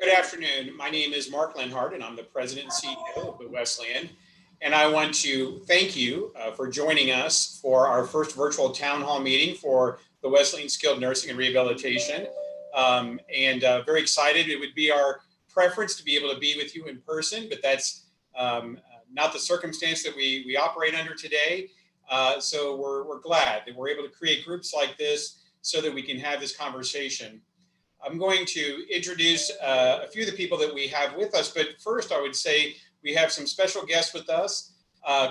Good afternoon. My name is Mark Lenhart, and I'm the President and CEO of the Wesleyan. And I want to thank you for joining us for our first virtual town hall meeting for the Wesleyan Skilled Nursing and Rehabilitation. Very excited. It would be our preference to be able to be with you in person, but that's not the circumstance that we operate under today. So we're glad that we're able to create groups like this so that we can have this conversation. I'm going to introduce a few of the people that we have with us, but first I would say we have some special guests with us,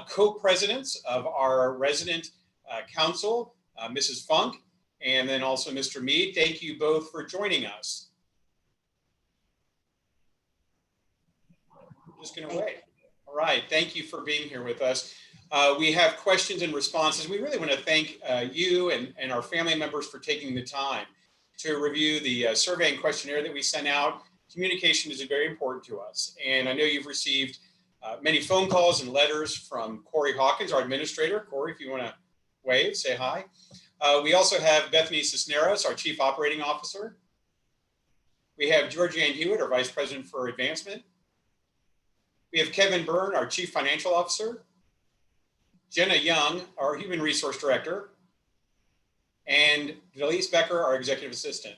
co-presidents of our resident council, Mrs. Funk, and then also Mr. Mead. Thank you both for joining us. I'm just going to wait. All right, thank you for being here with us. We have questions and responses. We really want to thank you and our family members for taking the time to review the survey and questionnaire that we sent out. Communication is very important to us. And I know you've received many phone calls and letters from Corey Hawkins, our administrator. Corey, if you want to wave, say hi. We also have Bethany Cisneros, our Chief Operating Officer. We have Georgianne Hewitt, our Vice President for Advancement. We have Kevin Byrne, our Chief Financial Officer. Jenna Young, our Human Resource Director. And Delise Becker, our Executive Assistant.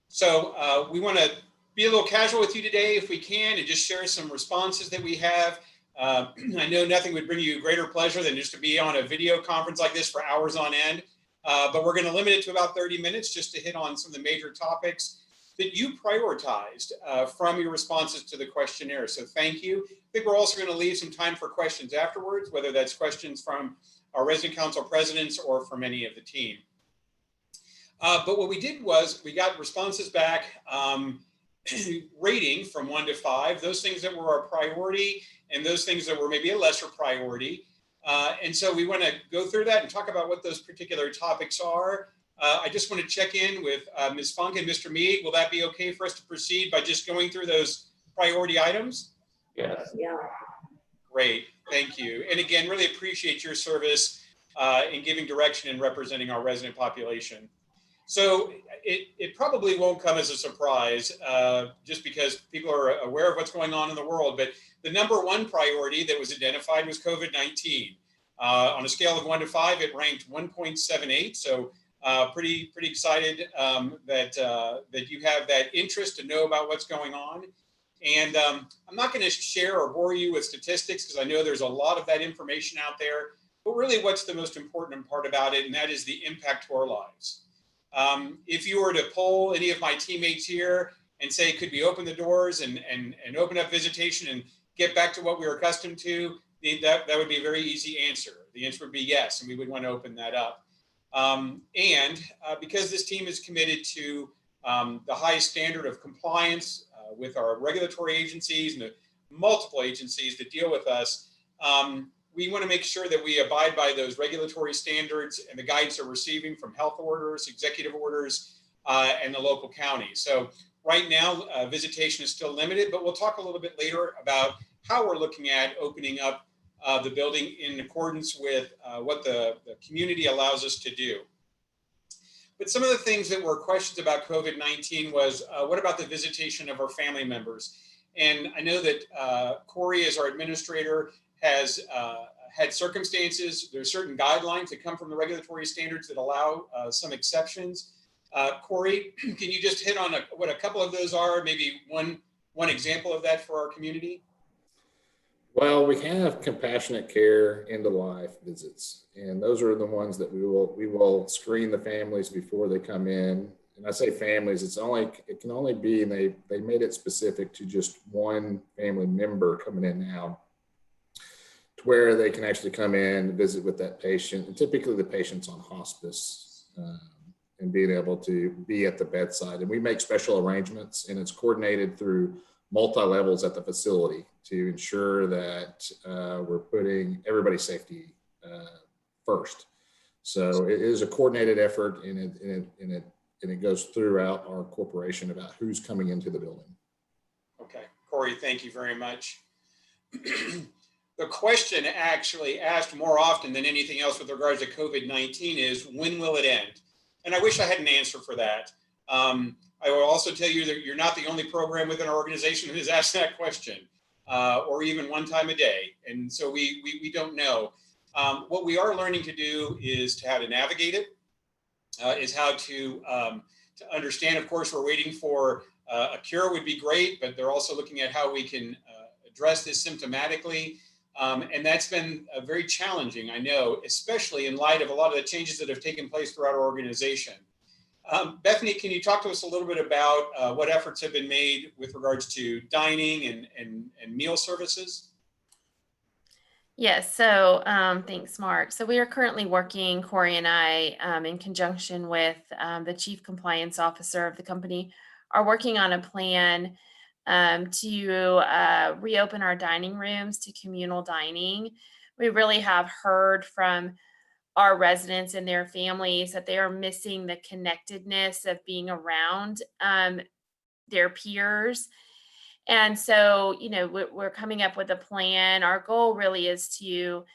So we want to be a little casual with you today if we can and just share some responses that we have. I know nothing would bring you greater pleasure than just to be on a video conference like this for hours on end, but we're going to limit it to about 30 minutes just to hit on some of the major topics that you prioritized from your responses to the questionnaire. So thank you. I think we're also going to leave some time for questions afterwards, whether that's questions from our resident council presidents or from any of the team. But what we did was we got responses back, rating from 1 to 5, those things that were a priority and those things that were maybe a lesser priority. And so we want to go through that and talk about what those particular topics are. I just want to check in with Ms. Funk and Mr. Mead. Will that be okay for us to proceed by just going through those priority items? Yes. Yeah. Great, thank you. And again, really appreciate your service in giving direction and representing our resident population. So it probably won't come as a surprise just because people are aware of what's going on in the world, but the number one priority that was identified was COVID-19. On a scale of 1 to 5, it ranked 1.78. So pretty excited that you have that interest to know about what's going on. And I'm not going to share or bore you with statistics because I know there's a lot of that information out there, but really what's the most important part about it, and that is the impact to our lives. If you were to poll any of my teammates here and say, could we open the doors and open up visitation and get back to what we were accustomed to, that would be a very easy answer. The answer would be yes, and we would want to open that up. Because this team is committed to the highest standard of compliance with our regulatory agencies and the multiple agencies that deal with us, we want to make sure that we abide by those regulatory standards and the guidance they're receiving from health orders, executive orders, and the local counties. So right now, visitation is still limited, but we'll talk a little bit later about how we're looking at opening up the building in accordance with what the community allows us to do. But some of the things that were questions about COVID-19 was, what about the visitation of our family members? And I know that Corey, as our administrator, has had circumstances. There's certain guidelines that come from the regulatory standards that allow some exceptions. Corey, can you just hit on what a couple of those are, maybe one example of that for our community? Well, we have compassionate care end of life visits, and those are the ones that we will screen the families before they come in. And I say families, it can only be, and they made it specific to just one family member coming in now, to where they can actually come in and visit with that patient. And typically the patient's on hospice and being able to be at the bedside. And we make special arrangements, and it's coordinated through multi-levels at the facility to ensure that we're putting everybody's safety first. So it is a coordinated effort, and it goes throughout our corporation about who's coming into the building. Okay, Corey, thank you very much. The question actually asked more often than anything else with regards to COVID-19 is, when will it end? And I wish I had an answer for that. I will also tell you that you're not the only program within our organization who has asked that question, or even one time a day. And so we don't know. What we are learning to do is to how to navigate it, is how to understand. Of course, we're waiting for a cure would be great, but they're also looking at how we can address this symptomatically. And that's been very challenging, I know, especially in light of a lot of the changes that have taken place throughout our organization. Bethany, can you talk to us a little bit about what efforts have been made with regards to dining and meal services? Yes, so thanks, Mark. So we are currently working, Corey and I, in conjunction with the Chief Compliance Officer of the company, are working on a plan to reopen our dining rooms to communal dining. We really have heard from our residents and their families that they are missing the connectedness of being around their peers. And so, we're coming up with a plan. Our goal really is to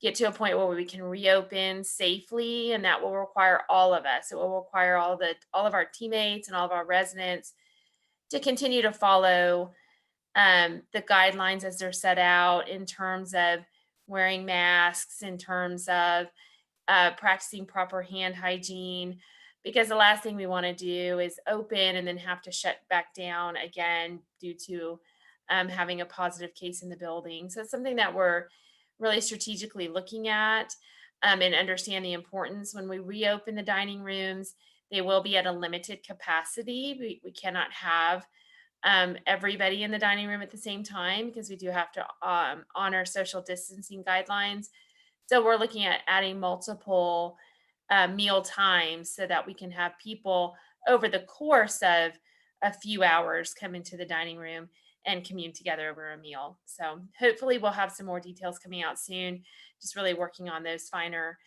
get to a point where we can reopen safely, and that will require all of us. It will require all of our teammates and all of our residents to continue to follow the guidelines as they're set out in terms of wearing masks, in terms of practicing proper hand hygiene, because the last thing we want to do is open and then have to shut back down again due to having a positive case in the building. So it's something that we're really strategically looking at, and understand the importance. When we reopen the dining rooms, they will be at a limited capacity. We cannot have everybody in the dining room at the same time because we do have to honor social distancing guidelines. So we're looking at adding multiple meal times so that we can have people over the course of a few hours come into the dining room and commune together over a meal. So hopefully we'll have some more details coming out soon. Just really working on those finer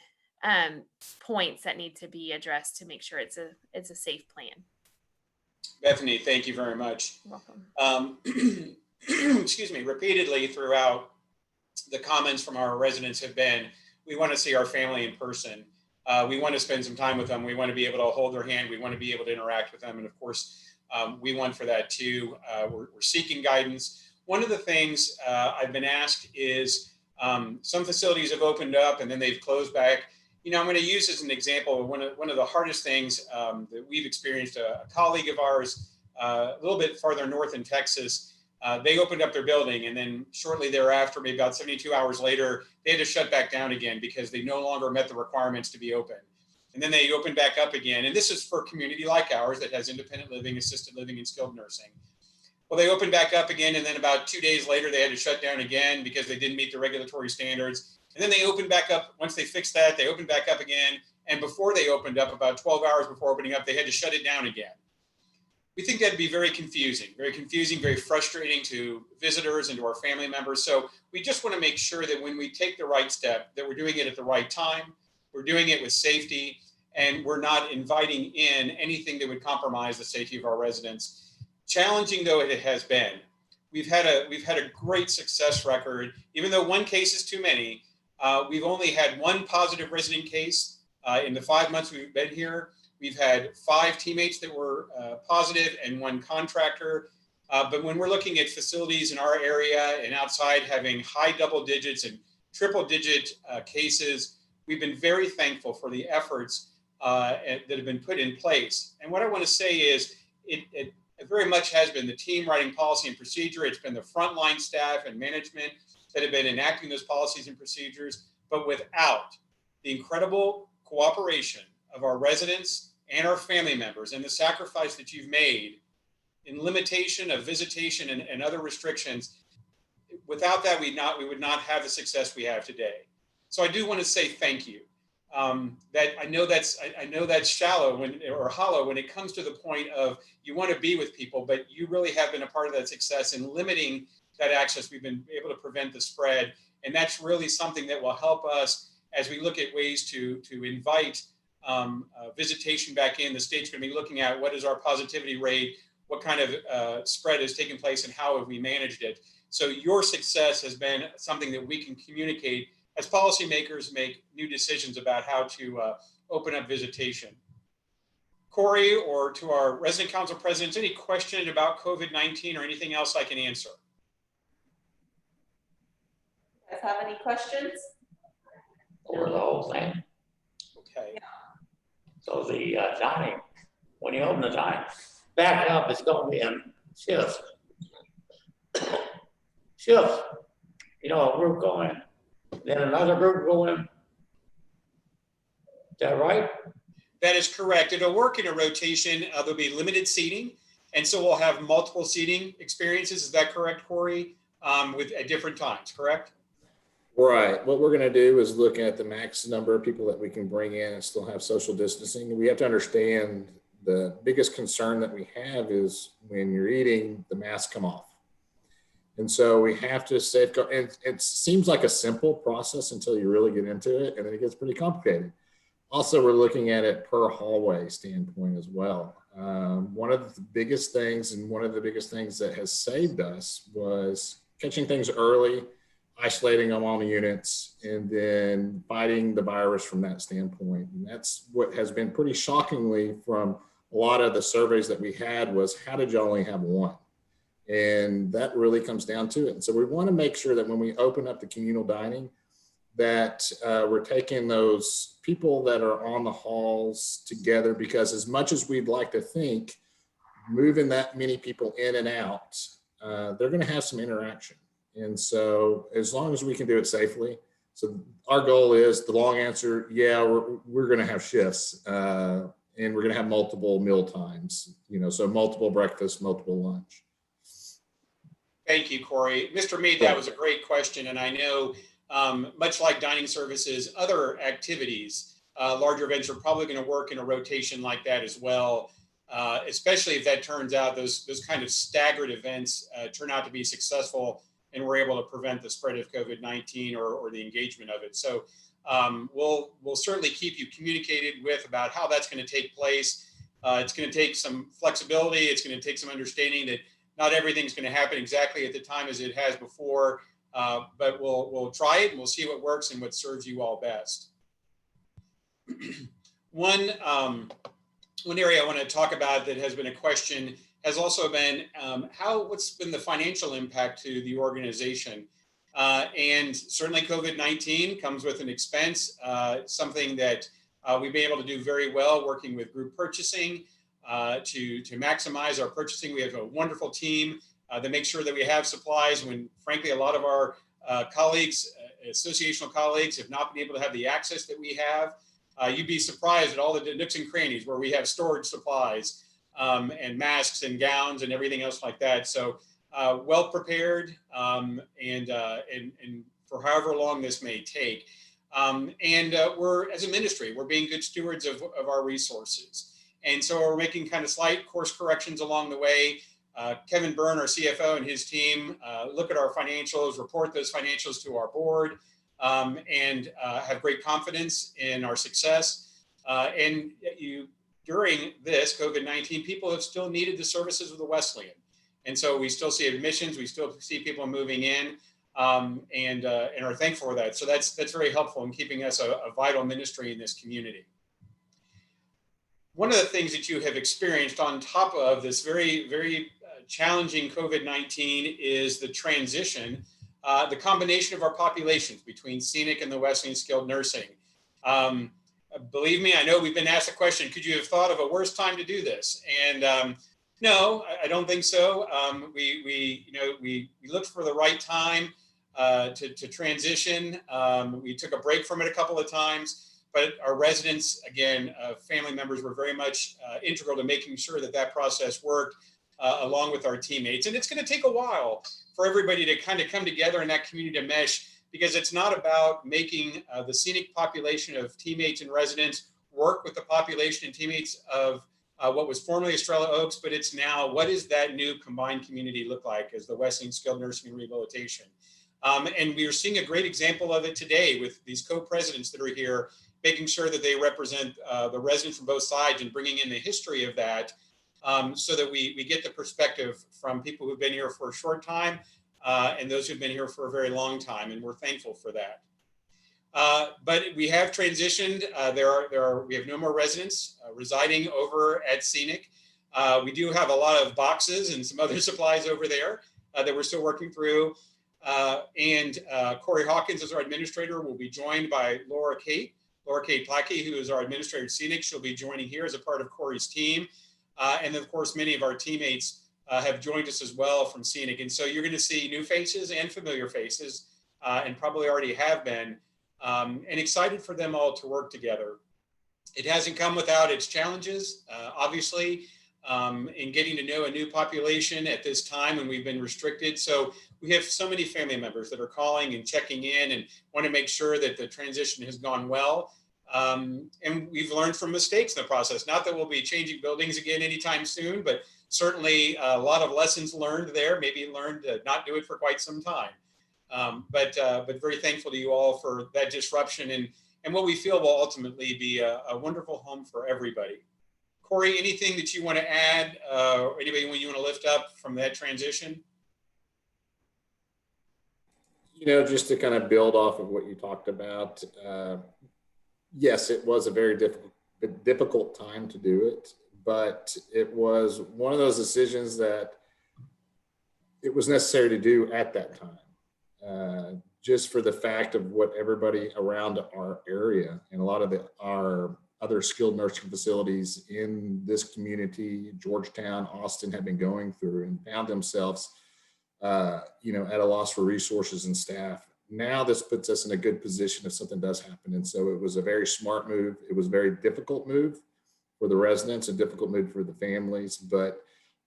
points that need to be addressed to make sure it's a safe plan. Bethany, thank you very much. You're welcome. Excuse me, repeatedly throughout the comments from our residents have been, we want to see our family in person. We want to spend some time with them. We want to be able to hold their hand. We want to be able to interact with them. And of course, we want for that too. We're seeking guidance. One of the things I've been asked is some facilities have opened up and then they've closed back. I'm going to use as an example one of the hardest things that we've experienced. A colleague of ours, a little bit farther north in Texas, they opened up their building, and then shortly thereafter, maybe about 72 hours later, they had to shut back down again because they no longer met the requirements to be open. And then they opened back up again. And this is for a community like ours that has independent living, assisted living, and skilled nursing. Well, they opened back up again, and then about 2 days later, they had to shut down again because they didn't meet the regulatory standards. And then they opened back up. Once they fixed that, they opened back up again. And before they opened up, about 12 hours before opening up, they had to shut it down again. We think that'd be very confusing, very frustrating to visitors and to our family members. So we just want to make sure that when we take the right step, that we're doing it at the right time, we're doing it with safety, and we're not inviting in anything that would compromise the safety of our residents. Challenging though it has been, we've had a great success record. Even though one case is too many, we've only had one positive resident case in the 5 months we've been here. We've had 5 teammates that were positive and 1 contractor. But when we're looking at facilities in our area and outside having high double digits and triple digit cases, we've been very thankful for the efforts that have been put in place. And what I want to say is it very much has been the team writing policy and procedure. It's been the frontline staff and management that have been enacting those policies and procedures. But without the incredible cooperation of our residents and our family members and the sacrifice that you've made in limitation of visitation and other restrictions, without that, we would not have the success we have today. So I do want to say thank you. That I know that's shallow or hollow when it comes to the point of you want to be with people, but you really have been a part of that success in limiting that access. We've been able to prevent the spread, and that's really something that will help us as we look at ways to invite visitation back in. The state's going to be looking at what is our positivity rate, what kind of spread has taken place, and how have we managed it. So your success has been something that we can communicate as policymakers make new decisions about how to open up visitation. Corey, or to our resident council presidents, any question about COVID-19 or anything else I can answer? You guys have any questions? Over the whole thing. Okay. So the dining, when you open the dining, back up, it's gonna be in shifts. Shifts, you know, a group go in, then another group go in. Is that right? That is correct. It'll work in a rotation. There'll be limited seating. And so we'll have multiple seating experiences. Is that correct, Corey? At different times, correct? Right. What we're going to do is look at the max number of people that we can bring in and still have social distancing. We have to understand the biggest concern that we have is when you're eating, the masks come off. And so we have to safeguard, and it seems like a simple process until you really get into it, and then it gets pretty complicated. Also, we're looking at it per hallway standpoint as well. One of the biggest things that has saved us was catching things early, isolating them on the units, and then fighting the virus from that standpoint. And that's what has been pretty shockingly from a lot of the surveys that we had was, how did you only have one? And that really comes down to it. And so we want to make sure that when we open up the communal dining, that we're taking those people that are on the halls together, because as much as we'd like to think, moving that many people in and out, they're going to have some interaction. And so as long as we can do it safely, so our goal is, the long answer, yeah, we're going to have shifts and we're going to have multiple meal times, you know, so multiple breakfast, multiple lunch. Thank you, Corey. Mr. Mead, that was a great question. And I know much like dining services, other activities, larger events are probably going to work in a rotation like that as well, especially if that turns out those kind of staggered events turn out to be successful and we're able to prevent the spread of COVID-19 or the engagement of it. So we'll certainly keep you communicated with about how that's going to take place. It's going to take some flexibility. It's going to take some understanding that not everything's going to happen exactly at the time as it has before. But we'll try it and we'll see what works and what serves you all best. One area I want to talk about that has been a question has also been what's been the financial impact to the organization? And certainly COVID-19 comes with an expense, something that we've been able to do very well working with group purchasing to maximize our purchasing. We have a wonderful team that makes sure that we have supplies when, frankly, a lot of our colleagues, associational colleagues, have not been able to have the access that we have. You'd be surprised at all the nooks and crannies where we have storage supplies and masks and gowns and everything else like that. So well prepared and for however long this may take. We're, as a ministry, we're being good stewards of our resources. And so we're making kind of slight course corrections along the way. Kevin Byrne, our CFO, and his team look at our financials, report those financials to our board, and have great confidence in our success. During this COVID-19, people have still needed the services of the Wesleyan. And so we still see admissions, we still see people moving in, and are thankful for that. So that's very helpful in keeping us a vital ministry in this community. One of the things that you have experienced on top of this very, very challenging COVID-19 is the transition, the combination of our populations between scenic and the Wesleyan skilled nursing. Believe me, I know we've been asked the question, could you have thought of a worse time to do this? And no, I don't think so. We looked for the right time to transition. We took a break from it a couple of times. But our residents, again, family members were very much integral to making sure that process worked along with our teammates. And it's going to take a while for everybody to kind of come together in that community to mesh, because it's not about making the scenic population of teammates and residents work with the population and teammates of what was formerly Estrella Oaks, but it's now, what does that new combined community look like as the Wesleyan Skilled Nursing and Rehabilitation? And we are seeing a great example of it today with these co-presidents that are here, making sure that they represent the residents from both sides and bringing in the history of that so that we get the perspective from people who've been here for a short time and those who've been here for a very long time. And we're thankful for that. But we have transitioned. We have no more residents residing over at Scenic. We do have a lot of boxes and some other supplies over there that we're still working through. And Corey Hawkins, as our administrator, will be joined by Laura Kate Plackey, who is our administrator at Scenic. She'll be joining here as a part of Corey's team. And of course, many of our teammates have joined us as well from Scenic. And so you're going to see new faces and familiar faces, and probably already have been, and excited for them all to work together. It hasn't come without its challenges, obviously, in getting to know a new population at this time when we've been restricted. So we have so many family members that are calling and checking in and want to make sure that the transition has gone well. And we've learned from mistakes in the process. Not that we'll be changing buildings again anytime soon, but certainly a lot of lessons learned there, maybe learned to not do it for quite some time. But very thankful to you all for that disruption and what we feel will ultimately be a wonderful home for everybody. Corey, anything that you want to add, or anybody you want to lift up from that transition? You know, just to kind of build off of what you talked about, yes, it was a very difficult time to do it, but it was one of those decisions that it was necessary to do at that time, just for the fact of what everybody around our area and a lot of our other skilled nursing facilities in this community, Georgetown, Austin, have been going through and found themselves, you know, at a loss for resources and staff. Now this puts us in a good position if something does happen. And so it was a very smart move. It was a very difficult move for the residents, a difficult move for the families, but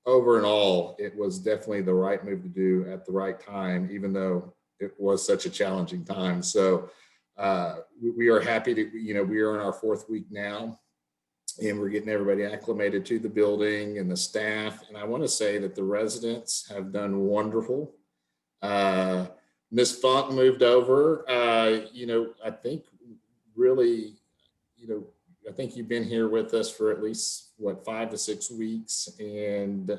over and all, it was definitely the right move to do at the right time, even though it was such a challenging time. So we are happy to, you know, we are in our 4th week now, and we're getting everybody acclimated to the building and the staff. And I want to say that the residents have done wonderful. Ms. Funk moved over, you know, I think really, you know, I think you've been here with us for at least, what, 5 to 6 weeks. And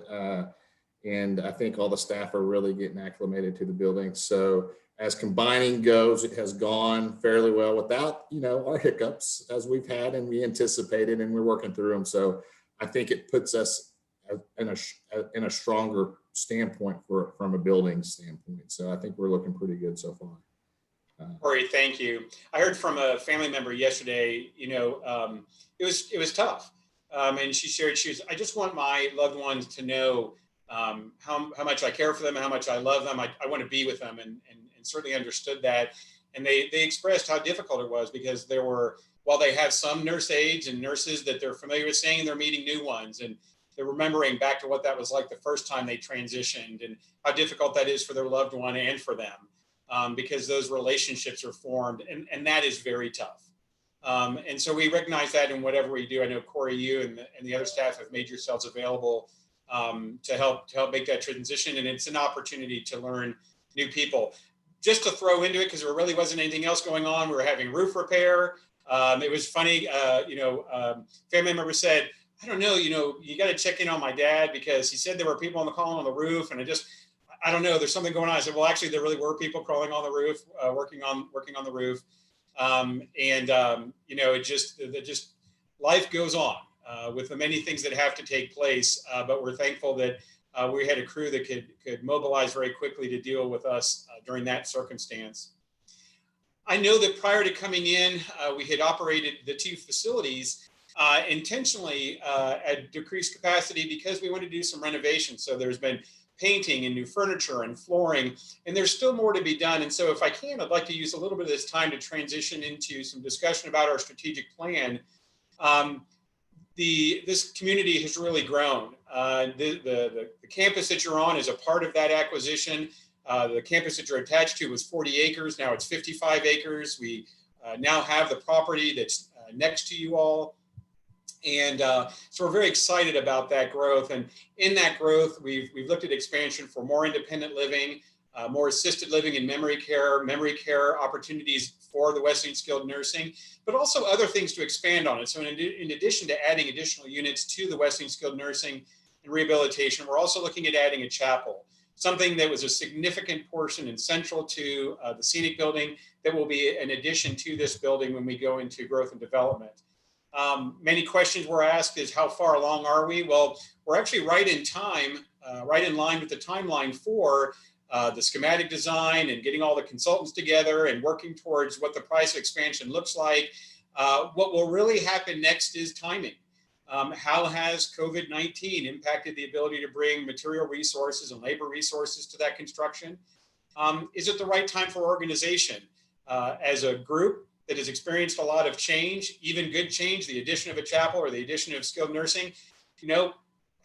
I think all the staff are really getting acclimated to the building. So as combining goes, it has gone fairly well without, you know, our hiccups as we've had and we anticipated, and we're working through them. So I think it puts us in a stronger standpoint from a building standpoint. So I think we're looking pretty good so far. Corey, thank you. I heard from a family member yesterday, you know, it was tough. And she shared, I just want my loved ones to know how much I care for them and how much I love them. I want to be with them, and certainly understood that. And they expressed how difficult it was, because there were, while they have some nurse aides and nurses that they're familiar with seeing, they're meeting new ones. And they're remembering back to what that was like the first time they transitioned, and how difficult that is for their loved one and for them, because those relationships are formed, and that is very tough. And so we recognize that in whatever we do. I know, Corey, you and the other staff have made yourselves available to help make that transition, and it's an opportunity to learn new people. Just to throw into it, because there really wasn't anything else going on, we were having roof repair. It was funny, family member said, I don't know, you got to check in on my dad, because he said there were people on the calling on the roof, and I don't know, there's something going on. I said, well, actually, there really were people crawling on the roof, working on the roof. It just life goes on with the many things that have to take place. But we're thankful that we had a crew that could mobilize very quickly to deal with us during that circumstance. I know that prior to coming in, we had operated the 2 facilities intentionally at decreased capacity, because we wanted to do some renovations. So there's been painting and new furniture and flooring, and there's still more to be done. And so if I can, I'd like to use a little bit of this time to transition into some discussion about our strategic plan. This community has really grown. The campus that you're on is a part of that acquisition. The campus that you're attached to was 40 acres. Now it's 55 acres. We now have the property that's next to you all. And so we're very excited about that growth. And in that growth, we've looked at expansion for more independent living, more assisted living and memory care opportunities for the Wesleyan skilled nursing, but also other things to expand on it. So in addition to adding additional units to the Wesleyan skilled nursing and rehabilitation, we're also looking at adding a chapel. something that was a significant portion and central to the scenic building that will be an addition to this building when we go into growth and development. Many questions were asked is how far along are we? Well, we're actually right in time, right in line with the timeline for the schematic design and getting all the consultants together and working towards what the price of expansion looks like. What will really happen next is timing. How has COVID-19 impacted the ability to bring material resources and labor resources to that construction? Is it the right time for organization? As a group that has experienced a lot of change, even good change, the addition of a chapel or the addition of skilled nursing,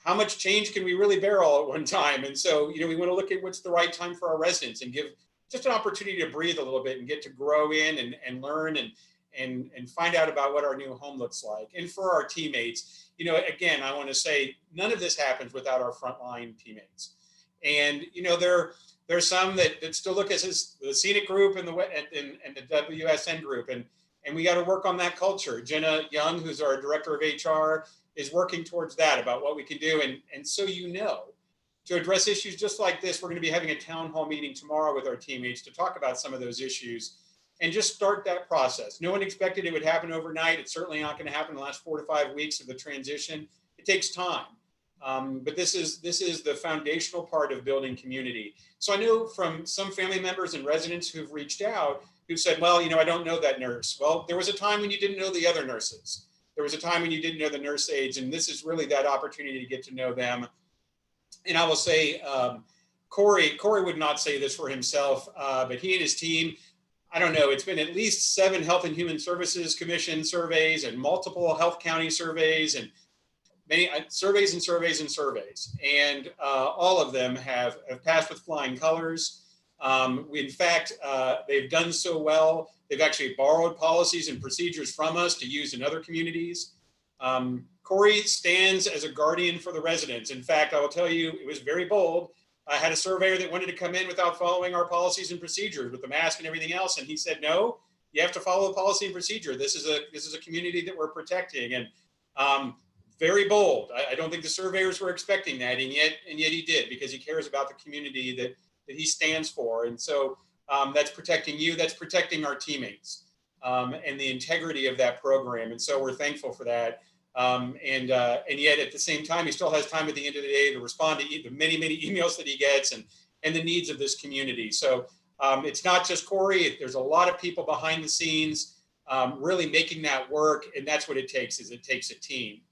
how much change can we really bear all at one time? And so, we want to look at what's the right time for our residents and give just an opportunity to breathe a little bit and get to grow in and learn and find out about what our new home looks like. And for our teammates, again, I want to say none of this happens without our frontline teammates. And, there's some that still look at the scenic group and the WSN group. And we got to work on that culture. Jenna Young, who's our director of HR, is working towards that about what we can do. And so, to address issues just like this, we're going to be having a town hall meeting tomorrow with our teammates to talk about some of those issues and just start that process. No one expected it would happen overnight. It's certainly not going to happen in the last 4 to 5 weeks of the transition. It takes time. But this is the foundational part of building community. So I know from some family members and residents who've reached out who said, well, I don't know that nurse. Well, there was a time when you didn't know the other nurses. There was a time when you didn't know the nurse aides, and this is really that opportunity to get to know them. And I will say, Corey would not say this for himself, but he and his team, I don't know, it's been at least 7 Health and Human Services Commission surveys and multiple health county surveys and many surveys. And all of them have passed with flying colors. In fact, they've done so well, they've actually borrowed policies and procedures from us to use in other communities. Corey stands as a guardian for the residents. In fact, I will tell you, it was very bold. I had a surveyor that wanted to come in without following our policies and procedures with the mask and everything else. And he said, no, you have to follow the policy and procedure. This is a community that we're protecting. And very bold. I don't think the surveyors were expecting that. And yet he did, because he cares about the community that he stands for. And so that's protecting you, that's protecting our teammates and the integrity of that program. And so we're thankful for that. And yet at the same time, he still has time at the end of the day to respond to the many, many emails that he gets and the needs of this community. So it's not just Corey, there's a lot of people behind the scenes really making that work. And that's what it takes, is it takes a team.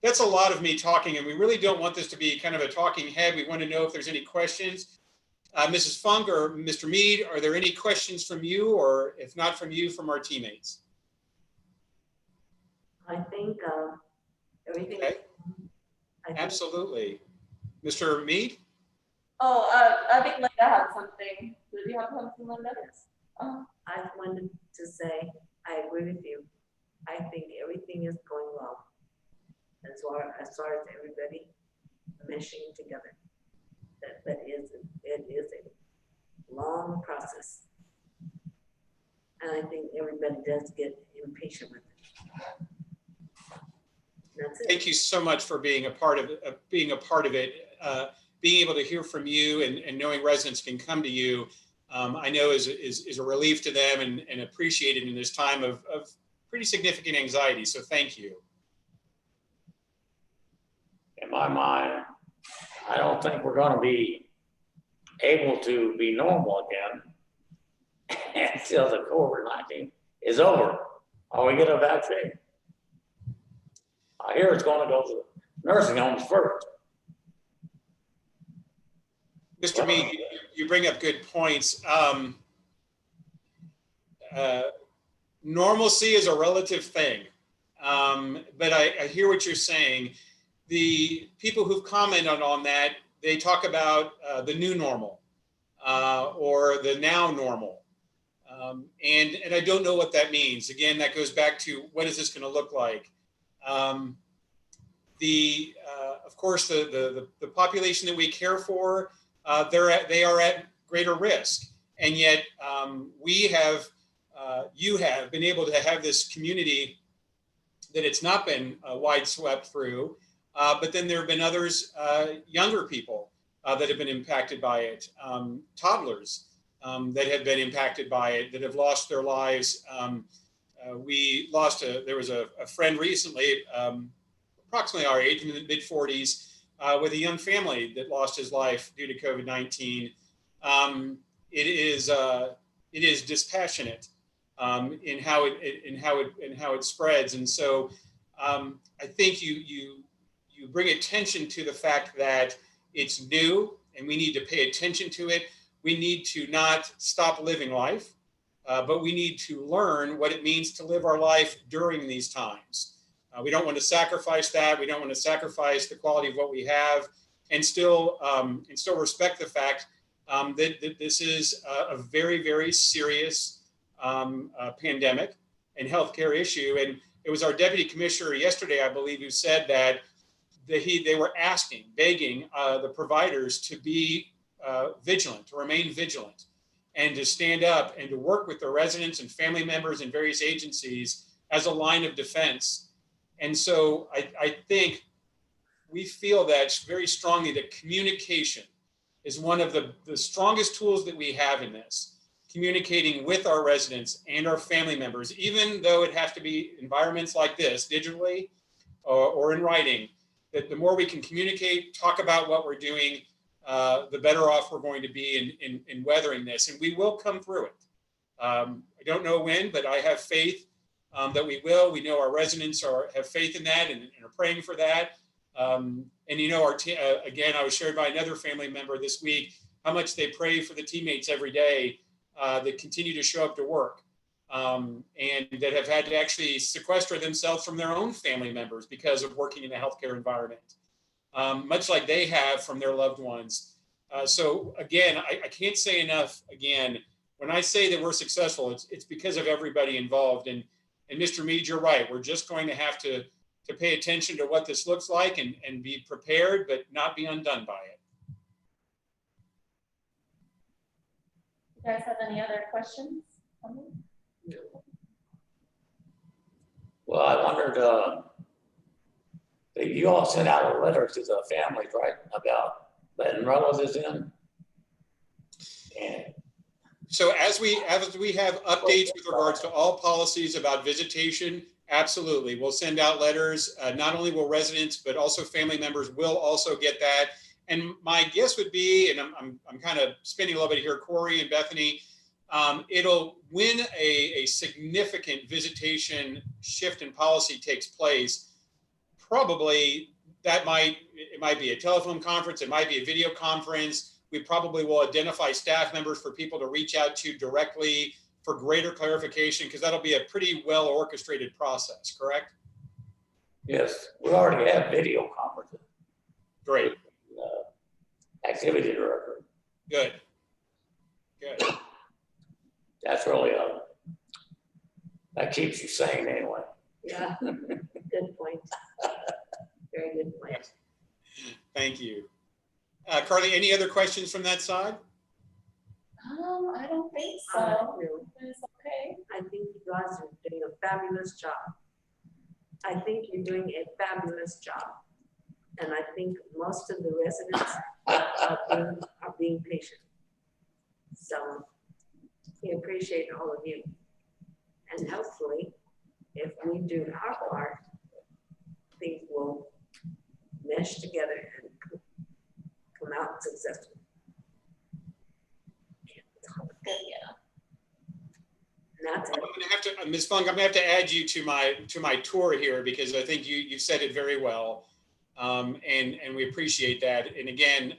That's a lot of me talking, and we really don't want this to be kind of a talking head. We want to know if there's any questions. Mrs. Funk or Mr. Mead, are there any questions from you, or if not from you, from our teammates? I think everything. Okay. Absolutely. Mr. Mead? Oh, I think Linda had something. Did you have something, Linda? Yes. I wanted to say, I agree with you. I think everything is going well. As far as everybody meshing together. It is a long process. And I think everybody does get impatient with it. That's it. Thank you so much for being a part of it, being able to hear from you and knowing residents can come to you, I know is a relief to them and appreciated in this time of pretty significant anxiety. So thank you. In my mind, I don't think we're going to be able to be normal again until the COVID-19 is over, or we get a vaccine. I hear it's going to go to nursing homes first. Mr. Mead, you bring up good points. Normalcy is a relative thing, but I hear what you're saying. The people who've commented on that, they talk about the new normal or the now normal. And I don't know what that means. Again, that goes back to what is this going to look like? Of course, the population that we care for, they are at greater risk. And yet you have been able to have this community that it's not been wide swept through. But then there have been others, younger people that have been impacted by it, toddlers that have been impacted by it, that have lost their lives. We lost there was a friend recently, approximately our age, in the mid 40s, with a young family that lost his life due to COVID-19. It is dispassionate in how it spreads, and so I think you bring attention to the fact that it's new and we need to pay attention to it. We need to not stop living life, but we need to learn what it means to live our life during these times. We don't want to sacrifice that. We don't want to sacrifice the quality of what we have, and still respect the fact that this is a very, very serious pandemic and healthcare issue. And it was our deputy commissioner yesterday, I believe, who said that they were begging the providers to be vigilant, to remain vigilant, and to stand up and to work with the residents and family members and various agencies as a line of defense. And so I think we feel that very strongly that communication is one of the strongest tools that we have in this. Communicating with our residents and our family members, even though it has to be environments like this, digitally or in writing, that the more we can communicate, talk about what we're doing, the better off we're going to be in weathering this. And we will come through it. I don't know when, but I have faith that we will. We know our residents have faith in that and are praying for that. And you know, again, I was shared by another family member this week how much they pray for the teammates every day that continue to show up to work and that have had to actually sequester themselves from their own family members because of working in a healthcare environment, much like they have from their loved ones. So again, I can't say enough. Again, when I say that we're successful, it's because of everybody involved. And Mr. Mead, you're right. We're just going to have to pay attention to what this looks like and be prepared, but not be undone by it. You guys have any other questions? Well, I wondered, you all sent out a letter to the families, right, about letting relatives in? And so as we have updates with regards to all policies about visitation, absolutely, we'll send out letters. Not only will residents, but also family members will also get that. And my guess would be, and I'm kind of spinning a little bit here, Corey and Bethany, when a significant visitation shift in policy takes place, probably it might be a telephone conference, it might be a video conference. We probably will identify staff members for people to reach out to directly for greater clarification, because that'll be a pretty well orchestrated process, correct? yes, we already have video conferences. Great. Activity director. Good. Good. That's really that keeps you sane anyway. Yeah, good point. Very good point. Thank you. Carly, any other questions from that side? I don't think so. No. It's okay. I think you guys are doing a fabulous job. I think you're doing a fabulous job. And I think most of the residents are being patient. So we appreciate all of you. And hopefully, if we do our part, things will mesh together and come out successful. Good, yeah. And that's it. I'm going to have to, Ms. Funk, I'm going to have to add you to my tour here, because I think you said it very well. And we appreciate that. And again,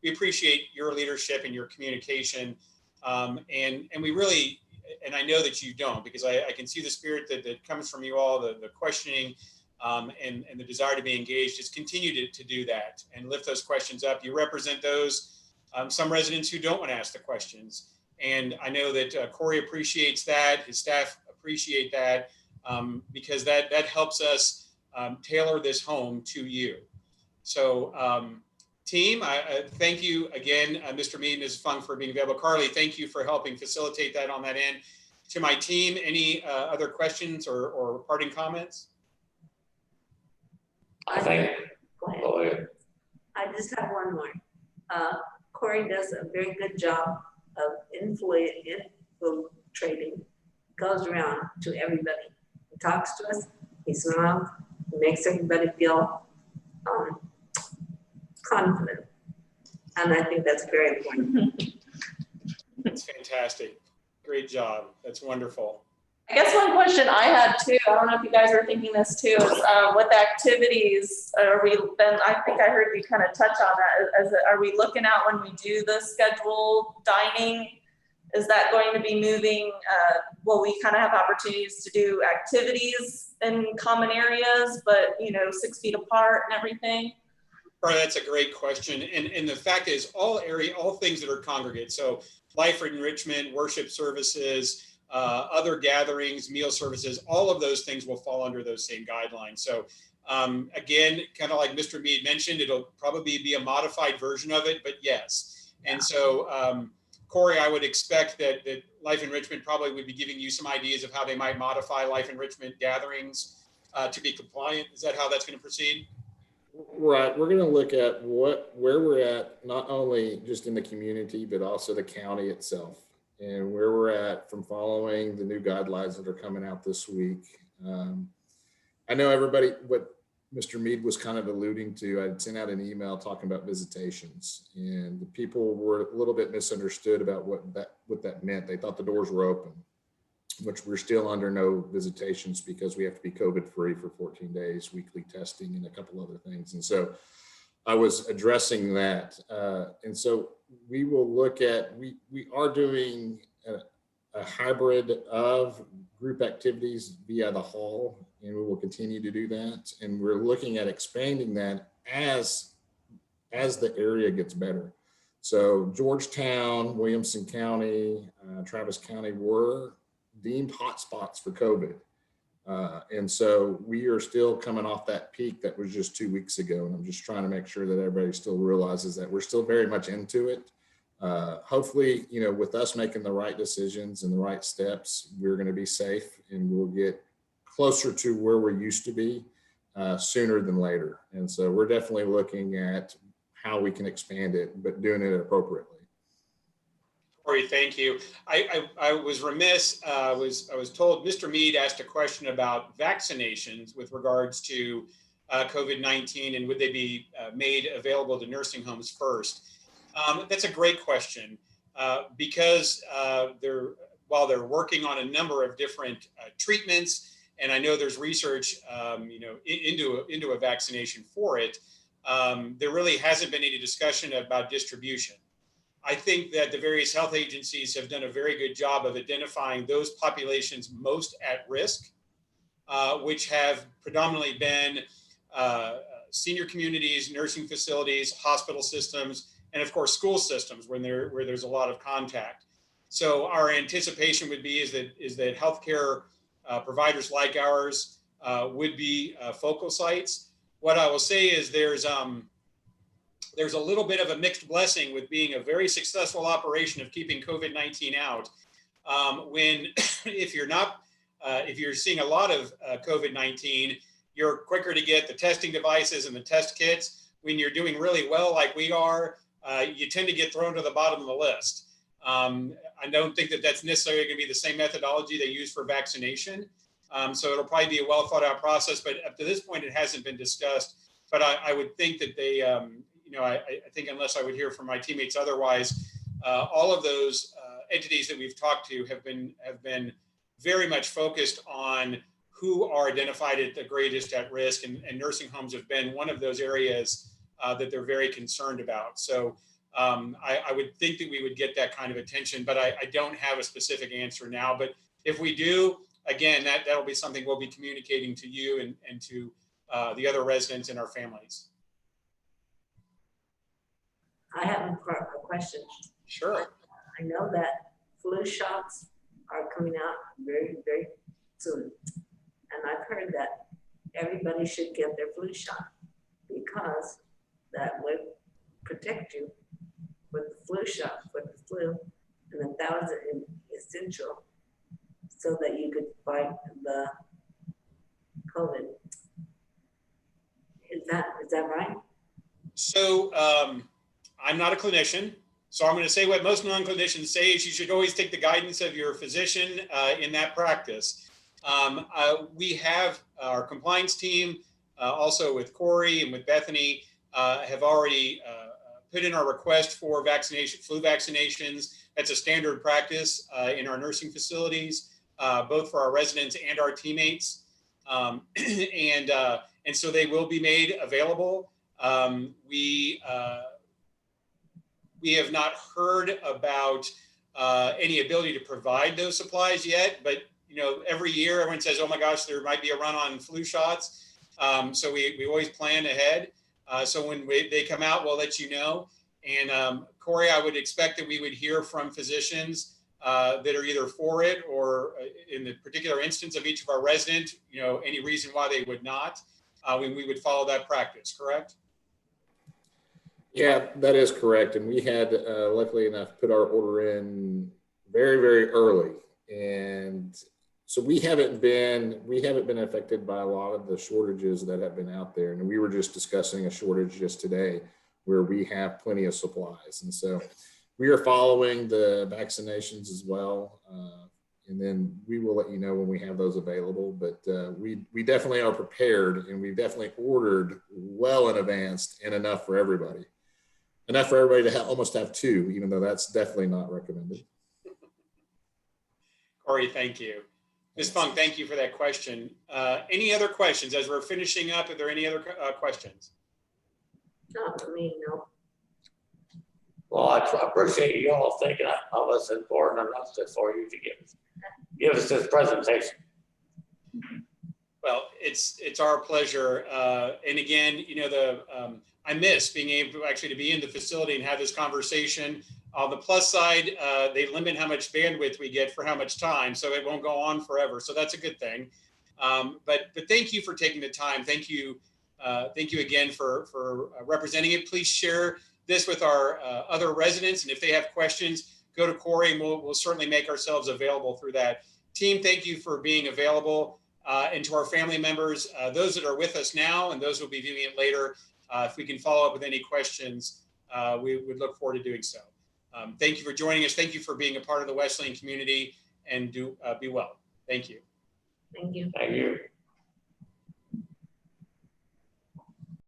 we appreciate your leadership and your communication. And we really, and I know that you don't, because I can see the spirit that comes from you all, the questioning and the desire to be engaged. Just continue to do that and lift those questions up. You represent those, some residents who don't want to ask the questions. And I know that Corey appreciates that, his staff appreciate that, because that helps us tailor this home to you. So team, I thank you again, Mr. Mead and Ms. Funk, for being available. Carly, thank you for helping facilitate that on that end. To my team, any other questions or parting comments? I think, Go ahead. go ahead. I just have one more. Corey does a very good job of infiltrating, goes around to everybody. He talks to us, he smiles, he makes everybody feel confident. And I think that's very important. That's fantastic. Great job. That's wonderful. I guess one question I had too, I don't know if you guys are thinking this too, is what activities are we, then I think I heard you kind of touch on that. Are we looking at when we do the scheduled dining? Is that going to be moving? Will we kind of have opportunities to do activities in common areas, but 6 feet apart and everything? Right, that's a great question. And the fact is all things that are congregate. So life enrichment, worship services, other gatherings, meal services, all of those things will fall under those same guidelines. So again, kind of like Mr. Mead mentioned, it'll probably be a modified version of it, but yes. And so Corey, I would expect that Life Enrichment probably would be giving you some ideas of how they might modify Life Enrichment gatherings to be compliant. Is that how that's going to proceed? Right. We're going to look at where we're at, not only just in the community, but also the county itself, and where we're at from following the new guidelines that are coming out this week. I know everybody, what Mr. Mead was kind of alluding to, I'd sent out an email talking about visitations, and the people were a little bit misunderstood about what that meant. They thought the doors were open, which we're still under no visitations because we have to be COVID free for 14 days, weekly testing, and a couple other things. And so I was addressing that. And so we will look at, we are doing a hybrid of group activities via the hall, and we will continue to do that. And we're looking at expanding that as the area gets better. So Georgetown, Williamson County, Travis County were deemed hotspots for COVID. And so we are still coming off that peak that was just 2 weeks ago. And I'm just trying to make sure that everybody still realizes that we're still very much into it. Hopefully, with us making the right decisions and the right steps, we're going to be safe and we'll get closer to where we're used to be sooner than later. And so we're definitely looking at how we can expand it, but doing it appropriately. Corey, thank you. I was remiss. I was told Mr. Mead asked a question about vaccinations with regards to COVID-19 and would they be made available to nursing homes first? That's a great question because while they're working on a number of different treatments, and I know there's research, into a vaccination for it, there really hasn't been any discussion about distribution. I think that the various health agencies have done a very good job of identifying those populations most at risk, which have predominantly been senior communities, nursing facilities, hospital systems, and of course school systems where there's a lot of contact. So our anticipation would be is that healthcare providers like ours would be focal sites. What I will say is there's a little bit of a mixed blessing with being a very successful operation of keeping COVID-19 out. When if you're seeing a lot of COVID-19, you're quicker to get the testing devices and the test kits. When you're doing really well, like we are, you tend to get thrown to the bottom of the list. I don't think that that's necessarily going to be the same methodology they use for vaccination. So it'll probably be a well thought out process, but up to this point, it hasn't been discussed. But I would think that they, I think unless I would hear from my teammates otherwise, all of those entities that we've talked to have been very much focused on who are identified at the greatest at risk, and nursing homes have been one of those areas that they're very concerned about. So I would think that we would get that kind of attention, but I don't have a specific answer now. But if we do, again, that'll be something we'll be communicating to you and to the other residents and our families. I have a question. Sure. I know that flu shots are coming out very, very soon. And I've heard that everybody should get their flu shot because that would protect you with the flu shot, with the flu, and 1,000 essential so that you could fight the COVID. Is that right? So I'm not a clinician, so I'm going to say what most non-clinicians say is you should always take the guidance of your physician in that practice. We have our compliance team, also with Corey and with Bethany, have already put in our request for flu vaccinations. That's a standard practice in our nursing facilities, both for our residents and our teammates. And so they will be made available. We have not heard about any ability to provide those supplies yet, but every year everyone says, oh my gosh, there might be a run on flu shots. So we always plan ahead. So when they come out, we'll let you know. And Corey, I would expect that we would hear from physicians that are either for it or in the particular instance of each of our residents, any reason why they would not. We would follow that practice, correct? Yeah, that is correct. And we had, luckily enough, put our order in very, very early. And so we haven't been affected by a lot of the shortages that have been out there. And we were just discussing a shortage just today where we have plenty of supplies. And so we are following the vaccinations as well. And then we will let you know when we have those available. But we definitely are prepared, and we've definitely ordered well in advance and enough for everybody. Enough for everybody to almost have two, even though that's definitely not recommended. Corey, thank you. Ms. Funk, thank you for that question. Any other questions as we're finishing up? Are there any other questions? Not for me, no. Well, I appreciate you all thinking of us important enough for you to give us this presentation. Well, it's our pleasure. And again, I miss being able actually to be in the facility and have this conversation. On the plus side, they limit how much bandwidth we get for how much time, so it won't go on forever. So that's a good thing. But thank you for taking the time. Thank you again for representing it. Please share this with our other residents, and if they have questions, go to Corey, and we'll certainly make ourselves available through that. Team, thank you for being available. And to our family members, those that are with us now and those who will be viewing it later, if we can follow up with any questions, we would look forward to doing so. Thank you for joining us. Thank you for being a part of the Wesleyan community, and be well. Thank you. Thank you. Thank you.